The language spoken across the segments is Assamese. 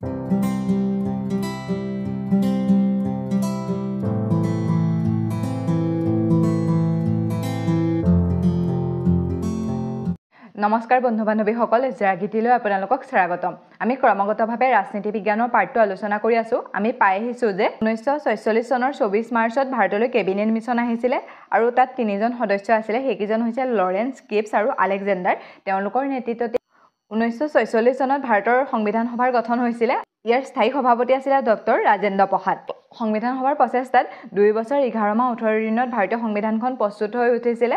নমস্কাৰ বন্ধু বান্ধৱীসকল, জাগিতিলৈ আপোনালোকক স্বাগতম। আমি ক্ৰমাগতভাৱে ৰাজনীতি বিজ্ঞানৰ পাঠটো আলোচনা কৰি আছো। আমি পাই আহিছো যে 1946 চনৰ 24 মাৰ্চত ভাৰতলৈ কেবিনেট মিছন আহিছিলে আৰু তাত তিনিজন সদস্য আছিলে। সেইকেইজন হৈছে লৰেন্স, কিপছ আৰু আলেকজেণ্ডাৰ। তেওঁলোকৰ নেতৃত্বত 1946 চনত ভাৰতৰ সংবিধান সভাৰ গঠন হৈছিলে। ইয়াৰ স্থায়ী সভাপতি আছিলে ডক্টৰ ৰাজেন্দ্ৰ প্ৰসাদ। সংবিধান সভাৰ প্ৰচেষ্টাত 2 বছৰ 11 মাহ 18 দিনত ভাৰতীয় সংবিধানখন প্ৰস্তুত হৈ উঠিছিলে।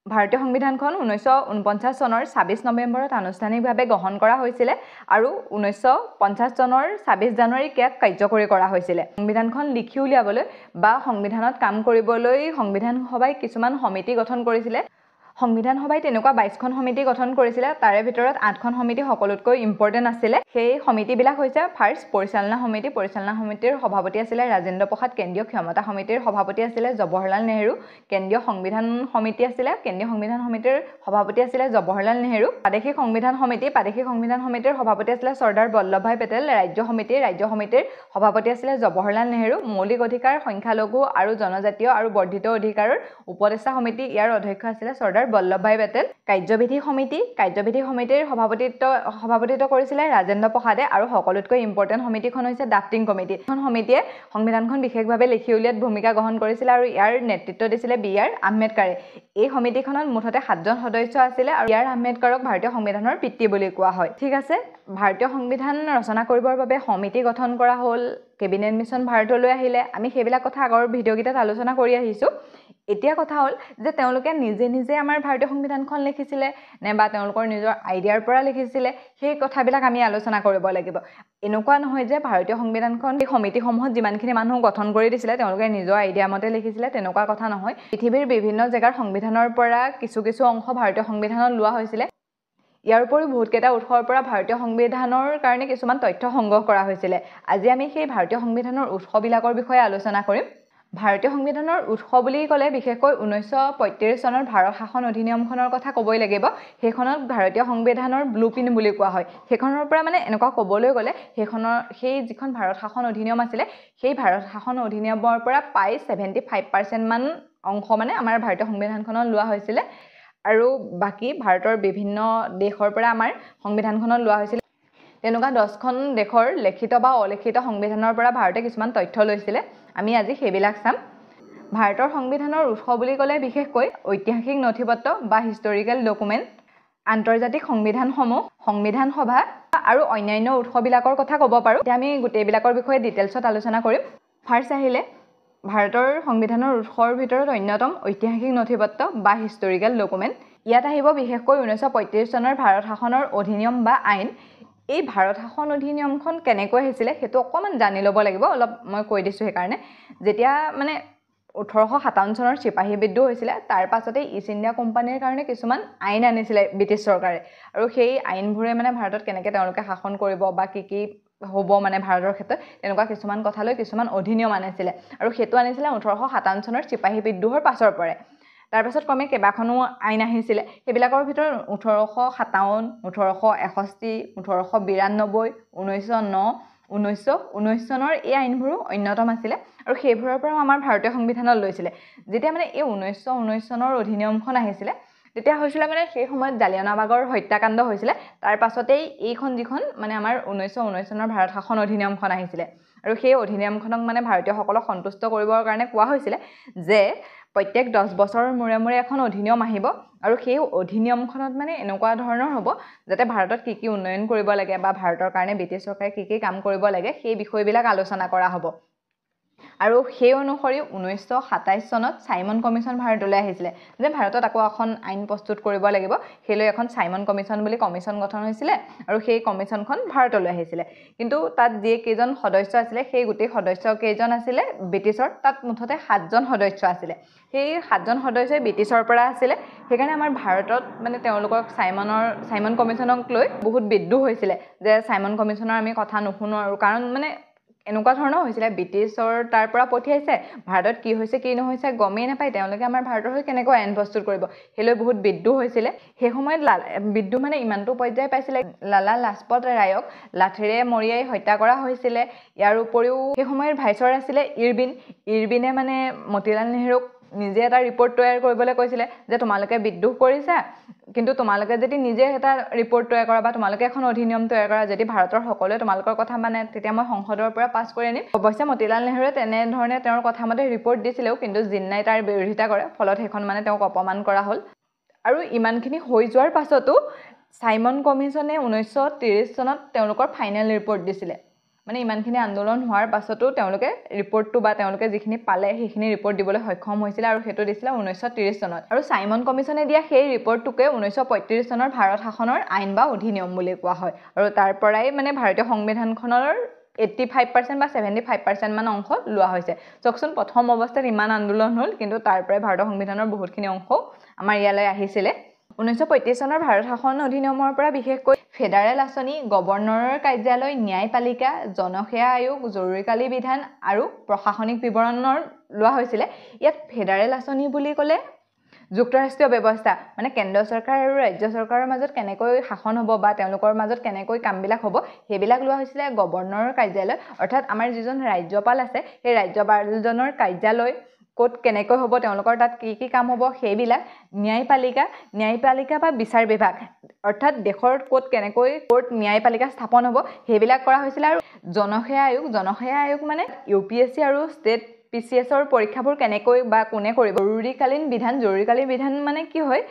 ভাৰতীয় সংবিধানখন 1949 চনৰ 26 নৱেম্বৰত আনুষ্ঠানিকভাৱে গ্ৰহণ কৰা হৈছিলে আৰু 1950 চনৰ 26 জানুৱাৰীত ইয়াক কাৰ্যকৰী কৰা হৈছিলে। সংবিধানখন লিখি উলিয়াবলৈ বা সংবিধানত কাম কৰিবলৈ সংবিধান সভাই কিছুমান সমিতি গঠন কৰিছিলে। সংবিধান সভাই তেনেকুৱা 22খন সমিতি গঠন কৰিছিলে। তাৰে ভিতৰত 8খন সমিতি সকলোতকৈ ইম্পৰ্টেণ্ট আছিলে। সেই সমিতিবিলাক হৈছে ফাৰ্ষ্ট পৰিচালনা সমিতি। পৰিচালনা সমিতিৰ সভাপতি আছিলে ৰাজেন্দ্ৰ প্ৰসাদ। কেন্দ্ৰীয় ক্ষমতা সমিতিৰ সভাপতি আছিলে জৱাহৰলাল নেহৰু। কেন্দ্ৰীয় সংবিধান সমিতি আছিলে। কেন্দ্ৰীয় সংবিধান সমিতিৰ সভাপতি আছিলে জৱাহৰলাল নেহৰু। প্ৰাদেশিক সংবিধান সমিতিৰ সভাপতি আছিলে চৰ্দাৰ বল্লভভাই পেটেল। ৰাজ্য সমিতিৰ সভাপতি আছিলে জৱাহৰলাল নেহৰু। মৌলিক অধিকাৰ, সংখ্যালঘু আৰু জনজাতীয় আৰু বৰ্ধিত অধিকাৰৰ উপদেষ্টা সমিতি, ইয়াৰ অধ্যক্ষ আছিলে চৰ্দাৰ বল্লভভাই পেটেল। কাৰ্যবিধি সমিতিৰ সভাপতিত্ব কৰিছিলে ৰাজেন্দ্ৰ প্ৰসাদে আৰু সকলোতকৈ ইম্পৰ্টেণ্ট সমিতিখন হৈছে ড্ৰাফটিং কমিটি। এখন সমিতিয়ে সংবিধানখন বিশেষভাৱে লিখি উলিওৱাত ভূমিকা গ্ৰহণ কৰিছিলে আৰু ইয়াৰ নেতৃত্ব দিছিলে B.R. আম্বেদকাৰে। এই সমিতিখনত মুঠতে 7জন সদস্য আছিলে আৰু B.R. আম্বেদকাৰক ভাৰতীয় সংবিধানৰ পিতৃ বুলি কোৱা হয়। ঠিক আছে, ভাৰতীয় সংবিধান ৰচনা কৰিবৰ বাবে সমিতি গঠন কৰা হ'ল। কেবিনেট মিছন ভাৰতলৈ আহিলে। আমি সেইবিলাক কথা আগৰ ভিডিঅ'কেইটাত আলোচনা কৰি আহিছোঁ। এতিয়া কথা হ'ল যে তেওঁলোকে নিজে আমাৰ ভাৰতীয় সংবিধানখন লিখিছিলে নে বা তেওঁলোকৰ নিজৰ আইডিয়াৰ পৰা লিখিছিলে, সেই কথাবিলাক আমি আলোচনা কৰিব লাগিব। এনেকুৱা নহয় যে ভাৰতীয় সংবিধানখন এই সমিতিসমূহত যিমানখিনি মানুহ গঠন কৰি দিছিলে তেওঁলোকে নিজৰ আইডিয়া মতে লিখিছিলে, তেনেকুৱা কথা নহয়। পৃথিৱীৰ বিভিন্ন জেগাৰ সংবিধানৰ পৰা কিছু অংশ ভাৰতীয় সংবিধানত লোৱা হৈছিলে। ইয়াৰ উপৰিও বহুতকেইটা উৎসৰ পৰা ভাৰতীয় সংবিধানৰ কাৰণে কিছুমান তথ্য সংগ্ৰহ কৰা হৈছিলে। আজি আমি সেই ভাৰতীয় সংবিধানৰ উৎসবিলাকৰ বিষয়ে আলোচনা কৰিম। ভাৰতীয় সংবিধানৰ উৎস বুলি ক'লে বিশেষকৈ 1935 চনৰ ভাৰত শাসন অধিনিয়মখনৰ কথা ক'বই লাগিব। সেইখনক ভাৰতীয় সংবিধানৰ ব্লুপ্ৰিণ্ট বুলি কোৱা হয়। সেইখনৰ পৰা মানে এনেকুৱা ক'বলৈ গ'লে সেই যিখন ভাৰত শাসন অধিনিয়ম আছিলে, সেই ভাৰত শাসন অধিনিয়মৰ পৰা প্ৰায় 75% মান অংশ মানে আমাৰ ভাৰতীয় সংবিধানখনত লোৱা হৈছিলে আৰু বাকী ভাৰতৰ বিভিন্ন দেশৰ পৰা আমাৰ সংবিধানখনত লোৱা হৈছিলে। তেনেকুৱা 10খন দেশৰ লিখিত বা অলিখিত সংবিধানৰ পৰা ভাৰতে কিছুমান তথ্য লৈছিলে। আমি আজি সেইবিলাক চাম। ভাৰতৰ সংবিধানৰ উৎস বুলি ক'লে বিশেষকৈ ঐতিহাসিক নথিপত্ৰ বা হিষ্টৰিকেল ডকুমেণ্ট, আন্তৰ্জাতিক সংবিধানসমূহ, সংবিধান সভা আৰু অন্যান্য উৎসবিলাকৰ কথা ক'ব পাৰোঁ। এতিয়া আমি গোটেইবিলাকৰ বিষয়ে ডিটেইলছত আলোচনা কৰিম। ফাৰ্ষ্ট আহিলে ভাৰতৰ সংবিধানৰ উৎসৰ ভিতৰত অন্যতম ঐতিহাসিক নথিপত্ৰ বা হিষ্টৰিকেল ডকুমেণ্ট। ইয়াত আহিব বিশেষকৈ 1935 চনৰ ভাৰত শাসনৰ অধিনিয়ম বা আইন। এই ভাৰত শাসন অধিনিয়মখন কেনেকৈ আহিছিলে সেইটো অকণমান জানি ল'ব লাগিব। অলপ মই কৈ দিছোঁ সেইকাৰণে। যেতিয়া মানে 1857 চনৰ চিপাহী বিদ্ৰোহ হৈছিলে, তাৰ পাছতে ইষ্ট ইণ্ডিয়া কোম্পানীৰ কাৰণে কিছুমান আইন আনিছিলে ব্ৰিটিছ চৰকাৰে আৰু সেই আইনবোৰে মানে ভাৰতত কেনেকৈ তেওঁলোকে শাসন কৰিব বা কি হ'ব মানে ভাৰতৰ ক্ষেত্ৰত তেনেকুৱা কিছুমান কথালৈ কিছুমান অধিনিয়ম আনিছিলে আৰু সেইটো আনিছিলে 1857 চনৰ চিপাহী বিদ্ৰোহৰ পাছৰ পৰাই। তাৰপাছত ক্ৰমে কেইবাখনো আইন আহিছিলে। সেইবিলাকৰ ভিতৰত 1857, 1861, 1892, 1909, 1919 চনৰ এই আইনবোৰো অন্যতম আছিলে আৰু সেইবোৰৰ পৰাও আমাৰ ভাৰতীয় সংবিধানত লৈছিলে। যেতিয়া মানে এই 1919 চনৰ অধিনিয়মখন আহিছিলে তেতিয়া হৈছিলে মানে সেই সময়ত জালিয়ানাবাগৰ হত্যাকাণ্ড হৈছিলে। তাৰ পাছতেই এইখন যিখন মানে আমাৰ 1919 চনৰ ভাৰত শাসন অধিনিয়মখন আহিছিলে আৰু সেই অধিনিয়মখনক মানে ভাৰতীয়সকলক সন্তুষ্ট কৰিবৰ কাৰণে কোৱা হৈছিলে যে প্ৰত্যেক 10 বছৰৰ মূৰে এখন অধিনিয়ম আহিব আৰু সেই অধিনিয়মখনত মানে এনেকুৱা ধৰণৰ হ'ব যাতে ভাৰতত কি উন্নয়ন কৰিব লাগে বা ভাৰতৰ কাৰণে ব্ৰিটিছ চৰকাৰে কি কাম কৰিব লাগে সেই বিষয়বিলাক আলোচনা কৰা হ'ব। আৰু সেই অনুসৰি 1927 চনত চাইমন কমিশ্যন ভাৰতলৈ আহিছিলে যে ভাৰতত আকৌ এখন আইন প্ৰস্তুত কৰিব লাগিব। সেইলৈ এখন চাইমন কমিশ্যন বুলি কমিশ্যন গঠন হৈছিলে আৰু সেই কমিশ্যনখন ভাৰতলৈ আহিছিলে। কিন্তু তাত কেইজন সদস্য আছিলে সেই গোটেই সদস্য কেইজন আছিলে ব্ৰিটিছৰ। তাত মুঠতে 7জন সদস্য আছিলে। সেই 7জন সদস্যই ব্ৰিটিছৰ পৰা আছিলে। সেইকাৰণে আমাৰ ভাৰতত মানে তেওঁলোকক চাইমন কমিশ্যনক লৈ বহুত বিদ্ৰোহ হৈছিলে যে চাইমন কমিশ্যনৰ আমি কথা নুশুনো আৰু কাৰণ মানে এনেকুৱা ধৰণৰ হৈছিলে ব্ৰিটিছৰ তাৰ পৰা পঠিয়াইছে ভাৰতত কি হৈছে কি নহৈছে গমেই নাপায় তেওঁলোকে আমাৰ ভাৰতৰ হৈ কেনেকৈ আইন প্ৰস্তুত কৰিব সেইলৈ বহুত বিদ্ৰোহ হৈছিলে সেই সময়ত বিদ্ৰোহ মানে ইমানটো পৰ্যায় পাইছিলে লালা লাজপত ৰায়ক লাঠিৰে মৰিয়াই হত্যা কৰা হৈছিলে ইয়াৰ উপৰিও সেই সময়ৰ ভাইচৰ আছিলে ইৰবিনে মানে মতিলাল নেহৰুক নিজে এটা ৰিপৰ্ট তৈয়াৰ কৰিবলৈ কৈছিলে যে তোমালোকে বিদ্ৰোহ কৰিছা কিন্তু তোমালোকে যদি নিজে এটা ৰিপৰ্ট তৈয়াৰ কৰা বা তোমালোকে এখন অধিনিয়ম তৈয়াৰ কৰা যদি ভাৰতৰ সকলোৱে তোমালোকৰ কথা মানে তেতিয়া মই সংসদৰ পৰা পাছ কৰি আনিম অৱশ্যে মতিলাল নেহৰুৱে তেনেধৰণে তেওঁৰ কথা মতে ৰিপৰ্ট দিছিলেও কিন্তু জিন্নাই তাৰ বিৰোধিতা কৰে ফলত সেইখন মানে তেওঁক অপমান কৰা হ'ল আৰু ইমানখিনি হৈ যোৱাৰ পাছতো চাইমন কমিছনে 1930 চনত তেওঁলোকৰ ফাইনেল ৰিপৰ্ট দিছিলে মানে ইমানখিনি আন্দোলন হোৱাৰ পাছতো তেওঁলোকে ৰিপৰ্টটো বা তেওঁলোকে যিখিনি পালে সেইখিনি ৰিপৰ্ট দিবলৈ সক্ষম হৈছিলে আৰু সেইটো দিছিলে 1930 চনত আৰু চাইমন কমিছনে দিয়া সেই ৰিপৰ্টটোকে 1935 চনৰ ভাৰত শাসনৰ আইন বা অধিনিয়ম বুলি কোৱা হয় আৰু তাৰ পৰাই মানে ভাৰতীয় সংবিধানখনৰ 85% বা 75% মান অংশ লোৱা হৈছে চকচোন প্ৰথম অৱস্থাত ইমান আন্দোলন হ'ল কিন্তু তাৰ পৰাই ভাৰতীয় সংবিধানৰ বহুতখিনি অংশ আমাৰ ইয়ালৈ আহিছিলে 1935 চনৰ ভাৰত শাসন অধিনিয়মৰ পৰা বিশেষকৈ ফেডাৰেল আঁচনি গভৰ্ণৰৰ কাৰ্যালয় ন্যায়পালিকা জনসেৱা আয়োগ জৰুৰীকালী বিধান আৰু প্ৰশাসনিক বিৱৰণৰ লোৱা হৈছিলে ইয়াত ফেডাৰেল আঁচনি বুলি ক'লে যুক্তৰাষ্ট্ৰীয় ব্যৱস্থা মানে কেন্দ্ৰ চৰকাৰ আৰু ৰাজ্য চৰকাৰৰ মাজত কেনেকৈ শাসন হ'ব বা তেওঁলোকৰ মাজত কেনেকৈ কামবিলাক হ'ব সেইবিলাক লোৱা হৈছিলে গভৰ্ণৰৰ কাৰ্যালয় অৰ্থাৎ আমাৰ যিজন ৰাজ্যপাল আছে সেই ৰাজ্যপালজনৰ কাৰ্যালয় ক'ত কেনেকৈ হ'ব তেওঁলোকৰ তাত কি কাম হ'ব সেইবিলাক ন্যায়পালিকা বা বিচাৰ বিভাগ অৰ্থাৎ দেশৰ ক'ত কেনেকৈ কোৰ্ট ন্যায়পালিকা স্থাপন হ'ব সেইবিলাক কৰা হৈছিলে আৰু জনসেৱা আয়োগ মানে UPSC আৰু ষ্টেট PCSৰ পৰীক্ষাবোৰ কেনেকৈ বা কোনে কৰিব জৰুৰীকালীন বিধান মানে কি হয়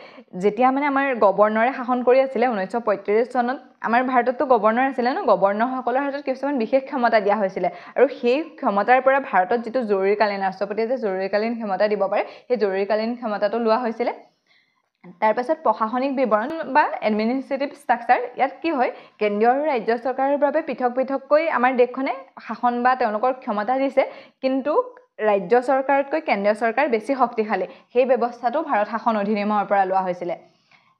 যেতিয়া মানে আমাৰ গভৰ্ণৰে শাসন কৰি আছিলে 1935 চনত আমাৰ ভাৰততো গভৰ্ণৰ আছিলে ন গভৰ্ণৰসকলৰ হাতত কিছুমান বিশেষ ক্ষমতা দিয়া হৈছিলে আৰু সেই ক্ষমতাৰ পৰা ভাৰতত যিটো জৰুৰীকালীন ৰাষ্ট্ৰপতিয়ে যে জৰুৰীকালীন ক্ষমতা দিব পাৰে সেই জৰুৰীকালীন ক্ষমতাটো লোৱা হৈছিলে তাৰ পাছত প্ৰশাসনিক বিৱৰণ বা এডমিনিষ্ট্ৰেটিভ ষ্ট্ৰাকচাৰ ইয়াত কি হয় কেন্দ্ৰীয় আৰু ৰাজ্য চৰকাৰৰ বাবে পৃথককৈ আমাৰ দেশখনে শাসন বা তেওঁলোকৰ ক্ষমতা দিছে কিন্তু ৰাজ্য চৰকাৰতকৈ কেন্দ্ৰীয় চৰকাৰ বেছি শক্তিশালী সেই ব্যৱস্থাটো ভাৰত শাসন অধিনিয়মৰ পৰা লোৱা হৈছিলে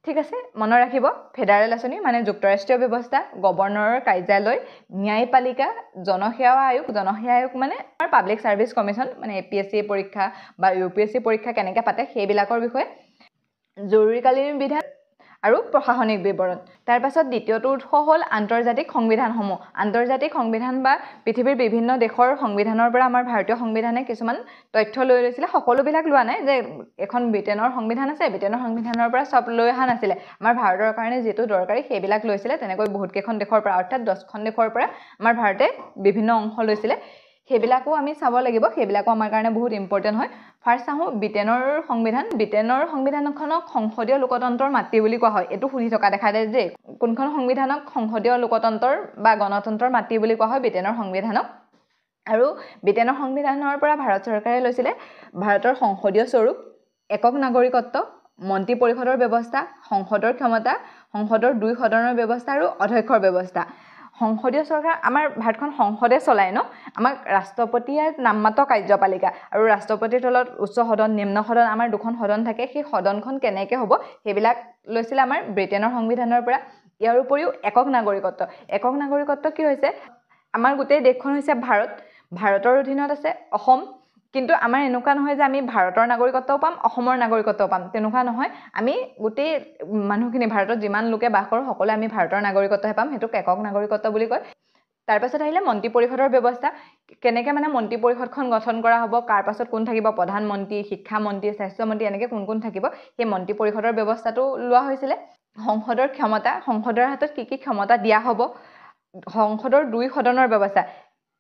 ঠিক আছে মনত ৰাখিব ফেডাৰেল আঁচনি মানে যুক্তৰাষ্ট্ৰীয় ব্যৱস্থা গভৰ্ণৰৰ কাৰ্যালয় ন্যায়পালিকা জনসেৱা আয়োগ মানে আমাৰ পাব্লিক সাৰ্ভিস কমিশন মানে APSC পৰীক্ষা বা UPSC পৰীক্ষা কেনেকৈ পাতে সেইবিলাকৰ বিষয়ে জৰুৰীকালীন বিধান আৰু প্ৰশাসনিক বিৱৰণ তাৰ পাছত দ্বিতীয়টো উৎস হ'ল আন্তৰ্জাতিক সংবিধান বা পৃথিৱীৰ বিভিন্ন দেশৰ সংবিধানৰ পৰা আমাৰ ভাৰতীয় সংবিধানে কিছুমান তথ্য লৈ লৈছিলে সকলোবিলাক লোৱা নাই যে এখন ব্ৰিটেনৰ সংবিধান আছে ব্ৰিটেনৰ সংবিধানৰ পৰা সব লৈ অহা নাছিলে আমাৰ ভাৰতৰ কাৰণে যেটো দৰকাৰী সেইবিলাক লৈছিলে তেনেকৈ বহুত কেইখন দেশৰ পৰা অৰ্থাৎ 10খন দেশৰ পৰা আমাৰ ভাৰতে বিভিন্ন অংশ লৈছিলে সেইবিলাকো আমি চাব লাগিব সেইবিলাকো আমাৰ কাৰণে বহুত ইম্পৰ্টেন্ট হয় ফাৰ্স্ট আহো ব্ৰিটেনৰ সংবিধানখনক সংসদীয় লোকতন্ত্ৰৰ মাতৃ বুলি কোৱা হয় এটো শুনি থকা দেখা যায় যে কোনখন সংবিধানক সংসদীয় লোকতন্ত্ৰৰ বা গণতন্ত্ৰৰ মাতৃ বুলি কোৱা হয় ব্ৰিটেনৰ সংবিধানক আৰু ব্ৰিটেনৰ সংবিধানৰ পৰা ভাৰত চৰকাৰে লৈছিলে ভাৰতৰ সংসদীয় স্বৰূপ একক নাগৰিকত্ব মন্ত্ৰী পৰিষদৰ ব্যৱস্থা সংসদৰ ক্ষমতা সংসদৰ দুই সদনৰ ব্যৱস্থা আৰু অধ্যক্ষৰ ব্যৱস্থা সংসদীয় চৰকাৰ আমাৰ ভাৰতখন সংসদে চলাই ন আমাক ৰাষ্ট্ৰপতিৰ নামমাত্ৰ কাৰ্যপালিকা আৰু ৰাষ্ট্ৰপতিৰ তলত উচ্চ সদন নিম্ন সদন আমাৰ দুখন সদন থাকে সেই সদনখন কেনেকৈ হ'ব সেইবিলাক লৈছিলে আমাৰ ব্ৰিটেনৰ সংবিধানৰ পৰা ইয়াৰ উপৰিও একক নাগৰিকত্ব কি হৈছে আমাৰ গোটেই দেশখন হৈছে ভাৰতৰ অধীনত আছে অসম কিন্তু আমাৰ এনেকুৱা নহয় যে আমি ভাৰতৰ নাগৰিকত্বও পাম অসমৰ নাগৰিকত্বও পাম তেনেকুৱা নহয় আমি গোটেই মানুহখিনি ভাৰতত যিমান লোকে বাস কৰে সকলোৱে আমি ভাৰতৰ নাগৰিকত্বহে পাম হেতু একক নাগৰিকত্ব বুলি কয় তাৰ পাছত আহিলে মন্ত্ৰী পৰিষদৰ ব্যৱস্থা কেনেকৈ মানে মন্ত্ৰী পৰিষদখন গঠন কৰা হ'ব কাৰ পাছত কোন থাকিব প্ৰধানমন্ত্ৰী শিক্ষা মন্ত্ৰী স্বাস্থ্য মন্ত্ৰী এনেকৈ কোন থাকিব সেই মন্ত্ৰী পৰিষদৰ ব্যৱস্থাটো লোৱা হৈছিলে সংসদৰ ক্ষমতা সংসদৰ হাতত কি ক্ষমতা দিয়া হ'ব সংসদৰ দুই সদনৰ ব্যৱস্থা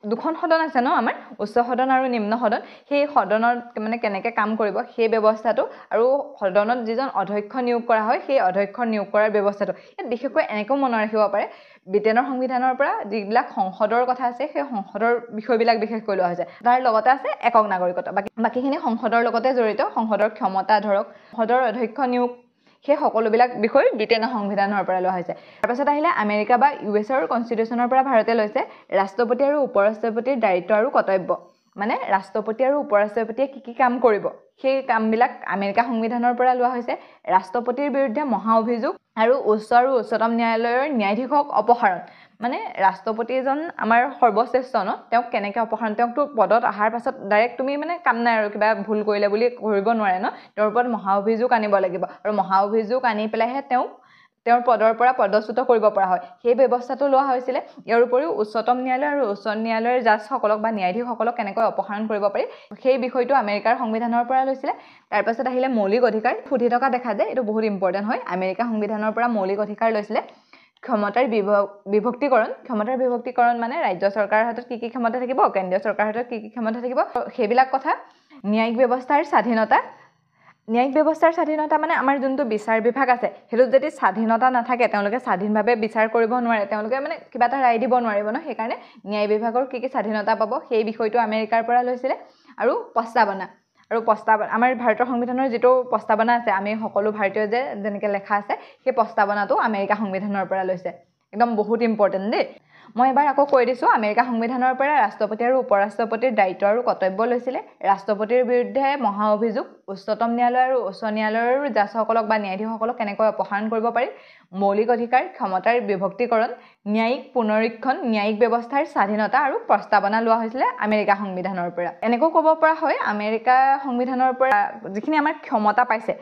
দুখন সদন আছে ন আমাৰ উচ্চ সদন আৰু নিম্ন সদন সেই সদনত মানে কেনেকৈ কাম কৰিব সেই ব্যৱস্থাটো আৰু সদনত যিজন অধ্যক্ষ নিয়োগ কৰা হয় সেই অধ্যক্ষ নিয়োগ কৰাৰ ব্যৱস্থাটো ইয়াত বিশেষকৈ এনেকৈ মনত ৰাখিব পাৰে ব্ৰিটেনৰ সংবিধানৰ পৰা যিবিলাক সংসদৰ কথা আছে সেই সংসদৰ বিষয়বিলাক বিশেষকৈ লোৱা হৈছে তাৰ লগতে আছে একক নাগৰিকত্ব বাকিখিনি সংসদৰ লগতে জড়িত সংসদৰ ক্ষমতা ধৰক সংসদৰ অধ্যক্ষ নিয়োগ সেই সকলোবিলাক বিষয় ব্ৰিটেনৰ সংবিধানৰ পৰা লোৱা হৈছে তাৰপাছত আহিলে আমেৰিকা বা USৰ কনষ্টিটিউচনৰ পৰা ভাৰতে লৈছে ৰাষ্ট্ৰপতি আৰু উপৰাষ্ট্ৰপতিৰ দায়িত্ব আৰু কৰ্তব্য মানে ৰাষ্ট্ৰপতি আৰু উপৰাষ্ট্ৰপতিয়ে কি কাম কৰিব সেই কামবিলাক আমেৰিকা সংবিধানৰ পৰা লোৱা হৈছে ৰাষ্ট্ৰপতিৰ বিৰুদ্ধে মহা অভিযোগ আৰু উচ্চ আৰু উচ্চতম ন্যায়ালয়ৰ ন্যায়াধীশক অপসাৰণ মানে ৰাষ্ট্ৰপতিজন আমাৰ সৰ্বশ্ৰেষ্ঠ ন তেওঁক কেনেকৈ অপসাৰণ তেওঁকতো পদত অহাৰ পাছত ডাইৰেক্ট তুমি মানে কাম নাই আৰু কিবা ভুল কৰিলে বুলি কৰিব নোৱাৰে ন তেওঁৰ ওপৰত মহা অভিযোগ আনিব লাগিব আৰু মহা অভিযোগ আনি পেলাইহে তেওঁৰ পদৰ পৰা পদচ্যুত কৰিব পৰা হয় সেই ব্যৱস্থাটো লোৱা হৈছিলে ইয়াৰ উপৰিও উচ্চতম ন্যায়ালয় আৰু উচ্চ ন্যায়ালয়ৰ জাজসকলক বা ন্যায়াধীশসকলক কেনেকৈ অপসাৰণ কৰিব পাৰি সেই বিষয়টো আমেৰিকাৰ সংবিধানৰ পৰা লৈছিলে তাৰপাছত আহিলে মৌলিক অধিকাৰ সুধি থকা দেখা যায় এইটো বহুত ইম্পৰ্টেণ্ট হয় আমেৰিকা সংবিধানৰ পৰা মৌলিক অধিকাৰ লৈছিলে ক্ষমতাৰ বিভক্তিকৰণ মানে ৰাজ্য চৰকাৰৰ হাতত কি ক্ষমতা থাকিব কেন্দ্ৰীয় চৰকাৰৰ হাতত কি ক্ষমতা থাকিব সেইবিলাক কথা ন্যায়িক ব্যৱস্থাৰ স্বাধীনতা মানে আমাৰ যোনটো বিচাৰ বিভাগ আছে সেইটো যদি স্বাধীনতা নাথাকে তেওঁলোকে স্বাধীনভাৱে বিচাৰ কৰিব নোৱাৰে তেওঁলোকে মানে কিবা এটা ৰায় দিব নোৱাৰিব ন সেইকাৰণে ন্যায় বিভাগৰ কি স্বাধীনতা পাব সেই বিষয়টো আমেৰিকাৰ পৰা লৈছিলে আৰু প্ৰস্তাৱনা আমাৰ ভাৰতৰ সংবিধানৰ যিটো প্ৰস্তাৱনা আছে আমি সকলো ভাৰতীয় যেনেকৈ লেখা আছে সেই প্ৰস্তাৱনাটো আমেৰিকা সংবিধানৰ পৰা লৈছে একদম বহুত ইম্পৰ্টেণ্ট দেই মই এবাৰ আকৌ কৈ দিছোঁ আমেৰিকা সংবিধানৰ পৰা ৰাষ্ট্ৰপতি আৰু উপৰাষ্ট্ৰপতিৰ দায়িত্ব আৰু কৰ্তব্য লৈছিলে ৰাষ্ট্ৰপতিৰ বিৰুদ্ধে মহা অভিযোগ উচ্চতম ন্যায়ালয় আৰু উচ্চ ন্যায়ালয়ৰ জাজসকলক বা ন্যায়াধীশসকলক কেনেকৈ অপসাৰণ কৰিব পাৰি মৌলিক অধিকাৰ ক্ষমতাৰ বিভক্তিকৰণ ন্যায়িক পুনৰীক্ষণ ন্যায়িক ব্যৱস্থাৰ স্বাধীনতা আৰু প্ৰস্তাৱনা লোৱা হৈছিলে আমেৰিকা সংবিধানৰ পৰা এনেকৈ ক'ব পৰা হয় আমেৰিকা সংবিধানৰ পৰা যিখিনি আমাৰ ক্ষমতা পাইছে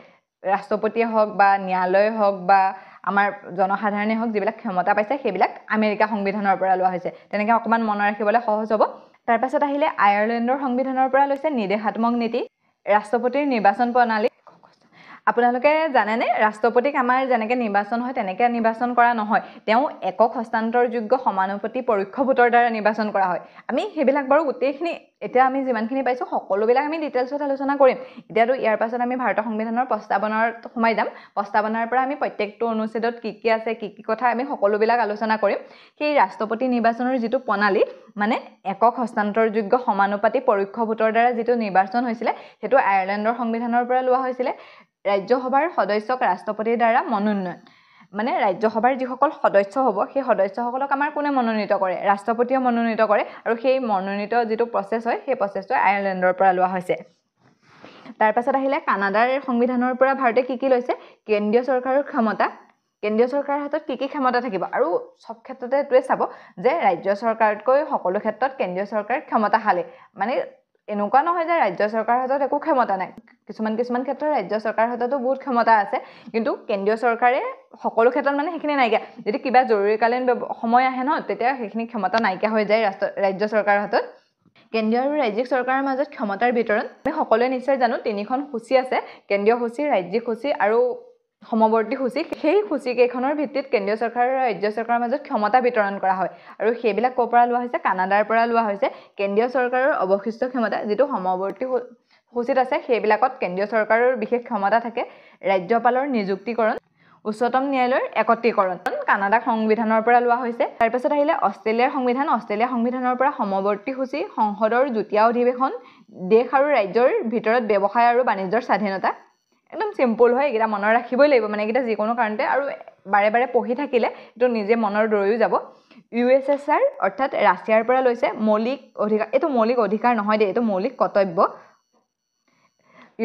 ৰাষ্ট্ৰপতিয়ে হওক বা ন্যায়ালয়ে হওক বা আমাৰ জনসাধাৰণে হওক যিবিলাক ক্ষমতা পাইছে সেইবিলাক আমেৰিকা সংবিধানৰ পৰা লোৱা হৈছে তেনেকৈ অকণমান মনত ৰাখিবলৈ সহজ হ'ব তাৰপাছত আহিলে আয়াৰলেণ্ডৰ সংবিধানৰ পৰা লৈছে নিৰ্দেশাত্মক নীতি ৰাষ্ট্ৰপতিৰ নিৰ্বাচন প্ৰণালী আপোনালোকে জানেনে ৰাষ্ট্ৰপতিক আমাৰ যেনেকৈ নিৰ্বাচন হয় তেনেকৈ নিৰ্বাচন কৰা নহয় তেওঁ একক হস্তান্তৰযোগ্য সমানুপাতি পৰোক্ষ ভোটৰ দ্বাৰা নিৰ্বাচন কৰা হয় আমি সেইবিলাক বাৰু গোটেইখিনি এতিয়া আমি যিমানখিনি পাইছোঁ সকলোবিলাক আমি ডিটেইলছত আলোচনা কৰিম এতিয়াতো ইয়াৰ পাছত আমি ভাৰতৰ সংবিধানৰ প্ৰস্তাৱনাত সোমাই যাম প্ৰস্তাৱনাৰ পৰা আমি প্ৰত্যেকটো অনুচ্ছেদত কি আছে কি কথা আমি সকলোবিলাক আলোচনা কৰিম সেই ৰাষ্ট্ৰপতি নিৰ্বাচনৰ যিটো প্ৰণালী মানে একক হস্তান্তৰযোগ্য সমানুপাতি পৰোক্ষ ভোটৰ দ্বাৰা যিটো নিৰ্বাচন হৈছিলে সেইটো আয়াৰলেণ্ডৰ সংবিধানৰ পৰা লোৱা হৈছিলে ৰাজ্যসভাৰ সদস্যক ৰাষ্ট্ৰপতিৰ দ্বাৰা মনোনয়ন মানে ৰাজ্যসভাৰ যিসকল সদস্য হ'ব সেই সদস্যসকলক আমাৰ কোনে মনোনীত কৰে ৰাষ্ট্ৰপতিয়ে মনোনীত কৰে আৰু সেই মনোনীত যিটো প্ৰচেছ হয় সেই প্ৰচেছটো আয়াৰলেণ্ডৰ পৰা লোৱা হৈছে তাৰপাছত আহিলে কানাডাৰ সংবিধানৰ পৰা ভাৰতে কি লৈছে কেন্দ্ৰীয় চৰকাৰৰ ক্ষমতা কেন্দ্ৰীয় চৰকাৰৰ হাতত কি ক্ষমতা থাকিব আৰু সব ক্ষেত্ৰতে এইটোৱে চাব যে ৰাজ্য চৰকাৰতকৈ সকলো ক্ষেত্ৰত কেন্দ্ৰীয় চৰকাৰ ক্ষমতাশালী মানে এনেকুৱা নহয় যে ৰাজ্য চৰকাৰৰ হাতত একো ক্ষমতা নাই কিছুমান ক্ষেত্ৰত ৰাজ্য চৰকাৰৰ হাততো বহুত ক্ষমতা আছে কিন্তু কেন্দ্ৰীয় চৰকাৰে সকলো ক্ষেত্ৰত মানে সেইখিনি নাইকিয়া যদি কিবা জৰুৰীকালীন সময় আহে ন তেতিয়া সেইখিনি ক্ষমতা নাইকিয়া হৈ যায় ৰাজ্য চৰকাৰৰ হাতত কেন্দ্ৰীয় আৰু ৰাজ্যিক চৰকাৰৰ মাজত ক্ষমতাৰ বিতৰণ আমি সকলোৱে নিশ্চয় জানো তিনিখন সূচী আছে কেন্দ্ৰীয় সূচী ৰাজ্যিক সূচী আৰু সমৱৰ্তী সূচী সেই সূচীকেইখনৰ ভিত্তিত কেন্দ্ৰীয় চৰকাৰ আৰু ৰাজ্য চৰকাৰৰ মাজত ক্ষমতা বিতৰণ কৰা হয় আৰু সেইবিলাক ক'ৰ পৰা লোৱা হৈছে কানাডাৰ পৰা লোৱা হৈছে কেন্দ্ৰীয় চৰকাৰৰ অৱশিষ্ট ক্ষমতা যিটো সমৱৰ্তী সূচীত আছে সেইবিলাকত কেন্দ্ৰীয় চৰকাৰৰ বিশেষ ক্ষমতা থাকে ৰাজ্যপালৰ নিযুক্তিকৰণ উচ্চতম ন্যায়ালয়ৰ একত্ৰীকৰণ কানাডা সংবিধানৰ পৰা লোৱা হৈছে তাৰপিছত আহিলে অষ্ট্ৰেলিয়াৰ সংবিধানৰ পৰা সমৱৰ্তী সূচী সংসদৰ যুটীয়া অধিৱেশন দেশ আৰু ৰাজ্যৰ ভিতৰত ব্যৱসায় আৰু বাণিজ্যৰ স্বাধীনতা একদম সিম্পল হয় এইকেইটা মনত ৰাখিবই লাগিব মানে এইকেইটা যিকোনো কাৰণতে আৰু বাৰে বাৰে পঢ়ি থাকিলে এইটো নিজে মনৰ দৈও যাব USSR অৰ্থাৎ ৰাছিয়াৰ পৰা লৈছে মৌলিক অধিকাৰ এইটো মৌলিক অধিকাৰ নহয় দেই এইটো মৌলিক কৰ্তব্য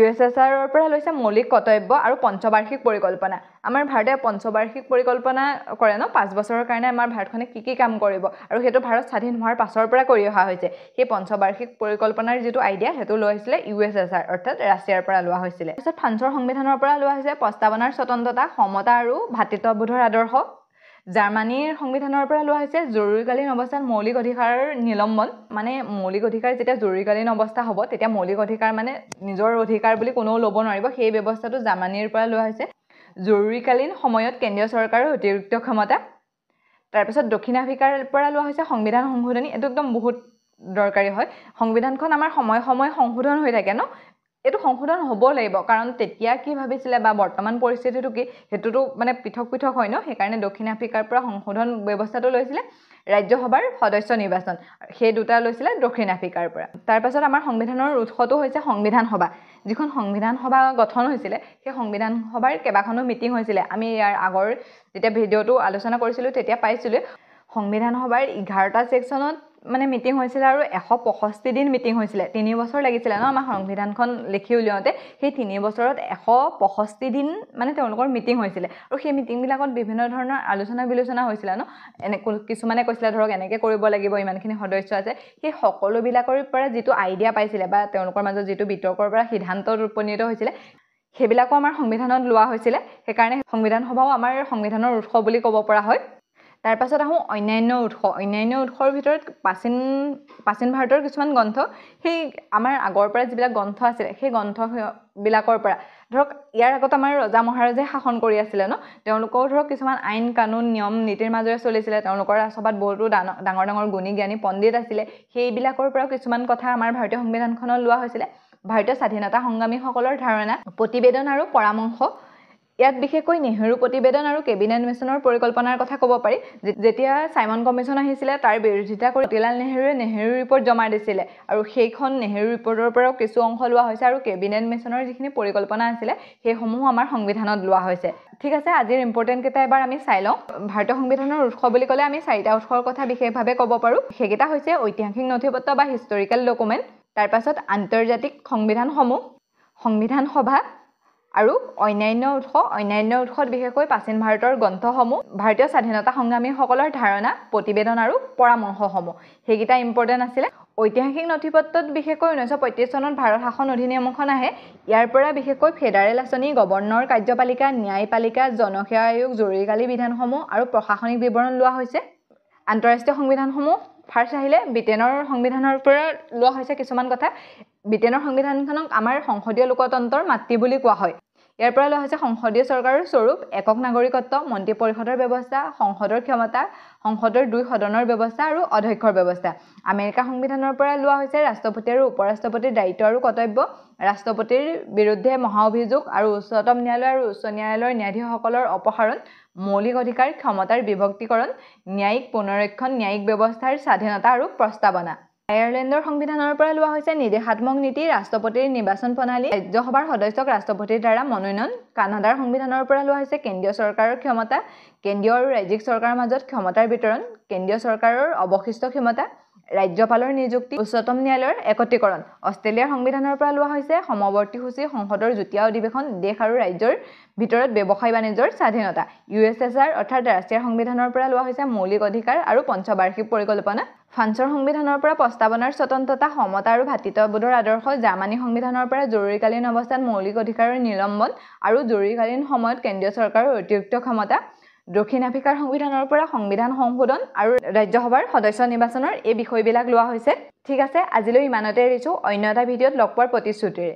USSR পৰা লৈছে মৌলিক কৰ্তব্য আৰু পঞ্চবাৰ্ষিক পৰিকল্পনা আমাৰ ভাৰতে পঞ্চবাৰ্ষিক পৰিকল্পনা কৰে ন 5 বছৰৰ কাৰণে আমাৰ ভাৰতখনে কি কাম কৰিব আৰু সেইটো ভাৰত স্বাধীন হোৱাৰ পাছৰ পৰা কৰি অহা হৈছে সেই পঞ্চবাৰ্ষিক পৰিকল্পনাৰ যিটো আইডিয়া সেইটো লৈ হৈছিলে USSR অৰ্থাৎ ৰাছিয়াৰ পৰা লোৱা হৈছিলে তাৰপিছত ফ্ৰান্সৰ সংবিধানৰ পৰা লোৱা হৈছে প্ৰস্তাৱনাৰ স্বতন্ত্ৰতা সমতা আৰু ভাতৃত্ববোধৰ আদৰ্শ জাৰ্মানীৰ সংবিধানৰ পৰা লোৱা হৈছে জৰুৰীকালীন অৱস্থাত মৌলিক অধিকাৰৰ নিলম্বন মানে মৌলিক অধিকাৰ যেতিয়া জৰুৰীকালীন অৱস্থা হ'ব তেতিয়া মৌলিক অধিকাৰ মানে নিজৰ অধিকাৰ বুলি কোনেও ল'ব নোৱাৰিব সেই ব্যৱস্থাটো জাৰ্মানীৰ পৰা লোৱা হৈছে জৰুৰীকালীন সময়ত কেন্দ্ৰীয় চৰকাৰৰ অতিৰিক্ত ক্ষমতা তাৰপিছত দক্ষিণ আফ্ৰিকাৰ পৰা লোৱা হৈছে সংবিধান সংশোধনী এইটো একদম বহুত দৰকাৰী হয় সংবিধানখন আমাৰ সময় সংশোধন হৈ থাকে ন এইটো সংশোধন হ'ব লাগিব কাৰণ তেতিয়া কি ভাবিছিলে বা বৰ্তমান পৰিস্থিতিটো কি হেতুটো মানে পৃথক হয় ন সেইকাৰণে দক্ষিণ আফ্ৰিকাৰ পৰা সংশোধন ব্যৱস্থাটো লৈছিলে ৰাজ্যসভাৰ সদস্য নিৰ্বাচন সেই দুটা লৈছিলে দক্ষিণ আফ্ৰিকাৰ পৰা তাৰপাছত আমাৰ সংবিধানৰ উৎসটো হৈছে সংবিধান সভা যিখন সংবিধান সভা গঠন হৈছিলে সেই সংবিধান সভাৰ কেইবাখনো মিটিং হৈছিলে আমি ইয়াৰ আগৰ যেতিয়া ভিডিঅ'টো আলোচনা কৰিছিলোঁ তেতিয়া পাইছিলোঁ সংবিধান সভাৰ 11টা সেকশনত মানে মিটিং হৈছিলে আৰু 165 দিন মিটিং হৈছিলে 3 বছৰ লাগিছিলে ন আমাৰ সংবিধানখন লিখি উলিয়াওঁতে সেই 3 বছৰত 165 দিন মানে তেওঁলোকৰ মিটিং হৈছিলে আৰু সেই মিটিংবিলাকত বিভিন্ন ধৰণৰ আলোচনা বিলোচনা হৈছিলে ন এনে কিছুমানে কৈছিলে ধৰক এনেকৈ কৰিব লাগিব ইমানখিনি সদস্য আছে সেই সকলোবিলাকৰ পৰা যিটো আইডিয়া পাইছিলে বা তেওঁলোকৰ মাজত যিটো বিতৰ্কৰ পৰা সিদ্ধান্তত উপনীত হৈছিলে সেইবিলাকো আমাৰ সংবিধানত লোৱা হৈছিলে সেইকাৰণে সংবিধান সভাও আমাৰ সংবিধানৰ উৎস বুলি ক'ব পৰা হয় তাৰ পাছত আহোঁ অন্যান্য উৎসৰ ভিতৰত প্ৰাচীন ভাৰতৰ কিছুমান গ্ৰন্থ সেই আমাৰ আগৰ পৰা যিবিলাক গ্ৰন্থ আছিলে সেই গ্ৰন্থবিলাকৰ পৰা ধৰক ইয়াৰ আগত আমাৰ ৰজা মহাৰাজে শাসন কৰি আছিলে ন তেওঁলোকৰ ধৰক কিছুমান আইন কানুন নিয়ম নীতিৰ মাজেৰে চলিছিলে তেওঁলোকৰ ৰাজসভাত বহুতো ডাঙৰ ডাঙৰ গুণী জ্ঞানী পণ্ডিত আছিলে সেইবিলাকৰ পৰা কিছুমান কথা আমাৰ ভাৰতীয় সংবিধানখনত লোৱা হৈছিলে ভাৰতীয় স্বাধীনতা সংগ্ৰামীসকলৰ ধাৰণা প্ৰতিবেদন আৰু পৰামৰ্শ ইয়াত বিশেষকৈ নেহেৰু প্ৰতিবেদন আৰু কেবিনেট মিছনৰ পৰিকল্পনাৰ কথা ক'ব পাৰি যেতিয়া সাইমন কমিছন আহিছিলে তাৰ বিৰোধিতা কৰি মতিলাল নেহেৰুৱে নেহেৰু ৰিপৰ্ট জমা দিছিলে আৰু সেইখন নেহেৰু ৰিপৰ্টৰ পৰাও কিছু অংশ লোৱা হৈছে আৰু কেবিনেট মিছনৰ যিখিনি পৰিকল্পনা আছিলে সেইসমূহ আমাৰ সংবিধানত লোৱা হৈছে ঠিক আছে আজিৰ ইম্পৰ্টেণ্ট কেইটা এবাৰ আমি চাই লওঁ ভাৰতীয় সংবিধানৰ উৎস বুলি ক'লে আমি 4টা উৎসৰ কথা বিশেষভাৱে ক'ব পাৰোঁ সেইকেইটা হৈছে ঐতিহাসিক নথিপত্ৰ বা হিষ্টৰিকেল ডকুমেণ্ট তাৰ পাছত আন্তৰ্জাতিক সংবিধানসমূহ সংবিধান সভা আৰু অন্যান্য উৎসত বিশেষকৈ প্ৰাচীন ভাৰতৰ গ্ৰন্থসমূহ ভাৰতীয় স্বাধীনতা সংগ্ৰামীসকলৰ ধাৰণা প্ৰতিবেদন আৰু পৰামৰ্শসমূহ সেইকেইটা ইম্পৰ্টেণ্ট আছিলে ঐতিহাসিক নথিপত্ৰত বিশেষকৈ 1935 চনত ভাৰত শাসন অধিনিয়মখন আহে ইয়াৰ পৰা বিশেষকৈ ফেডাৰেল আঁচনি গভৰ্ণৰ কাৰ্যপালিকা ন্যায়পালিকা জনসেৱা আয়োগ জৰুৰীকালী বিধানসমূহ আৰু প্ৰশাসনিক বিৱৰণ লোৱা হৈছে আন্তঃৰাষ্ট্ৰীয় সংবিধানসমূহ ফাৰ্ষ্ট আহিলে ব্ৰিটেইনৰ সংবিধানৰ পৰা লোৱা হৈছে কিছুমান কথা ব্ৰিটেইনৰ সংবিধানখনক আমাৰ সংসদীয় লোকতন্ত্ৰৰ মাতৃ বুলি কোৱা হয় ইয়াৰ পৰা লোৱা হৈছে সংসদীয় চৰকাৰৰ স্বৰূপ একক নাগৰিকত্ব মন্ত্ৰী পৰিষদৰ ব্যৱস্থা সংসদৰ ক্ষমতা সংসদৰ 2 সদনৰ ব্যৱস্থা আৰু অধ্যক্ষৰ ব্যৱস্থা আমেৰিকা সংবিধানৰ পৰা লোৱা হৈছে ৰাষ্ট্ৰপতি আৰু উপৰাষ্ট্ৰপতিৰ দায়িত্ব আৰু কৰ্তব্য ৰাষ্ট্ৰপতিৰ বিৰুদ্ধে মহা অভিযোগ আৰু উচ্চতম ন্যায়ালয় আৰু উচ্চ ন্যায়ালয়ৰ ন্যায়াধীশসকলৰ অপসাৰণ মৌলিক অধিকাৰ ক্ষমতাৰ বিভক্তিকৰণ ন্যায়িক পুনৰীক্ষণ ন্যায়িক ব্যৱস্থাৰ স্বাধীনতা আৰু প্ৰস্তাৱনা আয়াৰলেণ্ডৰ সংবিধানৰ পৰা লোৱা হৈছে নিৰ্দেশাত্মক নীতি ৰাষ্ট্ৰপতিৰ নিৰ্বাচন প্ৰণালী ৰাজ্যসভাৰ সদস্যক ৰাষ্ট্ৰপতিৰ দ্বাৰা মনোনয়ন কানাডাৰ সংবিধানৰ পৰা লোৱা হৈছে কেন্দ্ৰীয় চৰকাৰৰ ক্ষমতা কেন্দ্ৰীয় আৰু ৰাজ্যিক চৰকাৰৰ মাজত ক্ষমতাৰ বিতৰণ কেন্দ্ৰীয় চৰকাৰৰ অৱশিষ্ট ক্ষমতা ৰাজ্যপালৰ নিযুক্তি উচ্চতম ন্যায়ালয়ৰ একত্ৰীকৰণ অষ্ট্ৰেলিয়াৰ সংবিধানৰ পৰা লোৱা হৈছে সমৱৰ্তী সূচী সংসদৰ যুটীয়া অধিৱেশন দেশ আৰু ৰাজ্যৰ ভিতৰত ব্যৱসায় বাণিজ্যৰ স্বাধীনতা USSR অৰ্থাৎ ৰাষ্ট্ৰীয় সংবিধানৰ পৰা লোৱা হৈছে মৌলিক অধিকাৰ আৰু পঞ্চবাৰ্ষিক পৰিকল্পনা ফ্ৰান্সৰ সংবিধানৰ পৰা প্ৰস্তাৱনাৰ স্বতন্ত্ৰতা সমতা আৰু ভাতৃত্ববোধৰ আদৰ্শ জাৰ্মানী সংবিধানৰ পৰা জৰুৰীকালীন অৱস্থাত মৌলিক অধিকাৰৰ নিলম্বন আৰু জৰুৰীকালীন সময়ত কেন্দ্ৰীয় চৰকাৰৰ অতিৰিক্ত ক্ষমতা দক্ষিণ আফ্ৰিকাৰ সংবিধানৰ পৰা সংবিধান সংশোধন আৰু ৰাজ্যসভাৰ সদস্য নিৰ্বাচনৰ এই বিষয়বিলাক লোৱা হৈছে ঠিক আছে আজিলৈ ইমানতে এৰিছোঁ অন্য এটা ভিডিঅ'ত লগ পোৱাৰ প্ৰতিশ্ৰুতিৰে